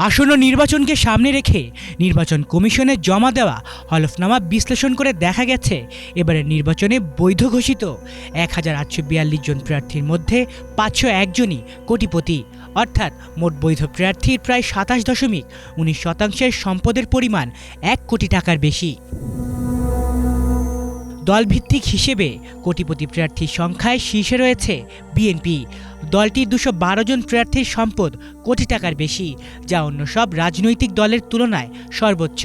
আসন্ন নির্বাচনকে সামনে রেখে নির্বাচন কমিশনে জমা দেওয়া হলফনামা বিশ্লেষণ করে দেখা গেছে এবারের নির্বাচনে বৈধ ঘোষিত ১,৮৪২ জন প্রার্থীর মধ্যে ৫০১ জনই কোটিপতি, অর্থাৎ মোট বৈধ প্রার্থীর প্রায় ২৭.১৯% সম্পদের পরিমাণ ১ কোটি টাকার বেশি। দলভিত্তিক হিসেবে কোটিপতি প্রার্থীর সংখ্যায় শীর্ষে রয়েছে বিএনপি। দলটির ২১২ জন প্রার্থীর সম্পদ কোটি টাকার বেশি, যা অন্য সব রাজনৈতিক দলের তুলনায় সর্বোচ্চ।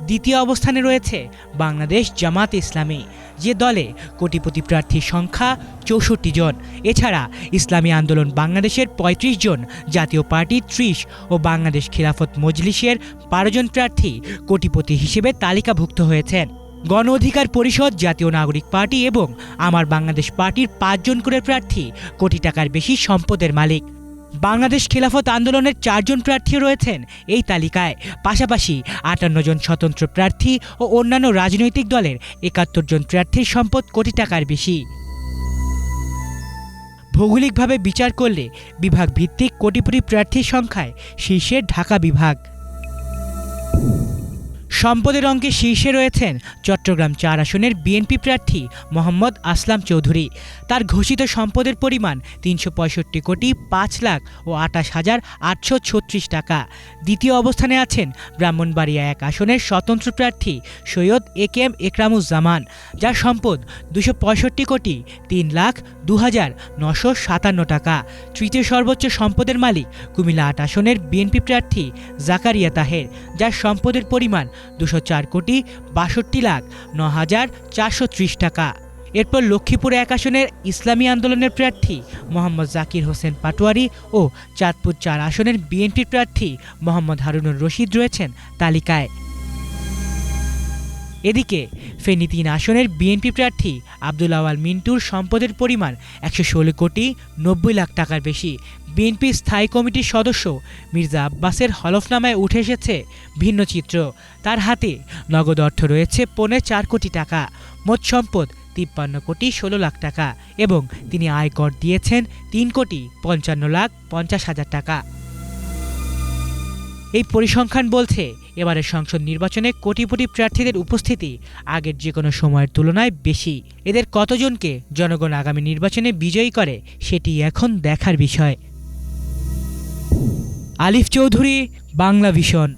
দ্বিতীয় অবস্থানে রয়েছে বাংলাদেশ জামাত ইসলামী, যে দলে কোটিপতি প্রার্থীর সংখ্যা ৬৪ জন। এছাড়া ইসলামী আন্দোলন বাংলাদেশের ৩৫ জন, জাতীয় পার্টি ৩০ ও বাংলাদেশ খিলাফত মজলিসের ১২ জন প্রার্থী কোটিপতি হিসেবে তালিকাভুক্ত হয়েছেন। গণ অধিকার পরিষদ, জাতীয় নাগরিক পার্টি এবং আমার বাংলাদেশ পার্টির ৫ জন করে প্রার্থী কোটি টাকার বেশি সম্পদের মালিক। বাংলাদেশ খিলাফত আন্দোলনের ৪ জন প্রার্থী রয়েছেন এই তালিকায়। পাশাপাশি ৫৮ জন স্বতন্ত্র প্রার্থী ও অন্যান্য রাজনৈতিক দলের ৭১ জন প্রার্থীর সম্পদ কোটি টাকার বেশি। ভৌগোলিকভাবে বিচার করলে বিভাগ ভিত্তিক কোটিপতি প্রার্থীর সংখ্যায় শীর্ষে ঢাকা বিভাগ। সম্পদের অঙ্কে শীর্ষে রয়েছেন চট্টগ্রাম ৪ আসনের বিএনপি প্রার্থী মোহাম্মদ আসলাম চৌধুরী। তার ঘোষিত সম্পদের পরিমাণ ৩৬৫,২৮,৮৩৬ টাকা। দ্বিতীয় অবস্থানে আছেন ব্রাহ্মণবাড়িয়া ১ আসনের স্বতন্ত্র প্রার্থী সৈয়দ এ.কে.এম. একরামুজ্জামান, যার সম্পদ ২৬৫,০২,২৯৫৭ টাকা। তৃতীয় সর্বোচ্চ সম্পদের মালিক কুমিল্লা ৮ আসনের বিএনপি প্রার্থী জাকারিয়া তাহের, যার সম্পদের পরিমাণ ২০৪,৬২,০৯,৪৩০ টাকা। এরপর লক্ষ্মীপুর ১ আসনের ইসলামী আন্দোলনের প্রার্থী মোহাম্মদ জাকির হোসেন পাটোয়ারি ও চাঁদপুর ৪ আসনের বিএনপি প্রার্থী মোহাম্মদ হারুনুর রশিদ রয়েছেন তালিকায়। এদিকে ফেনী ৩ আসনের বিএনপি প্রার্থী আব্দুল আওয়াল মিন্টুর সম্পদের পরিমাণ ১১৬,৯০,০০,০০০ টাকার বেশি। বিএনপি স্থায়ী কমিটির সদস্য মির্জা আব্বাসের হলফনামায় উঠে এসেছে ভিন্ন চিত্র। তার হাতে নগদ অর্থ রয়েছে ৪.৫ কোটি টাকা, মোট সম্পদ ৫৩,১৬,০০,০০০ টাকা এবং তিনি আয়কর দিয়েছেন ৩,৫৫,৫০,০০০ টাকা। এই পরিসংখ্যান বলছে এবারের সংসদ নির্বাচনে কোটিপতি প্রার্থীদের উপস্থিতি আগের যে কোনো সময়ের তুলনায় বেশি। এদের কতজনকে জনগণ আগামী নির্বাচনে বিজয়ী করে সেটি এখন দেখার বিষয়। আলিফ চৌধুরী, বাংলা ভিশন।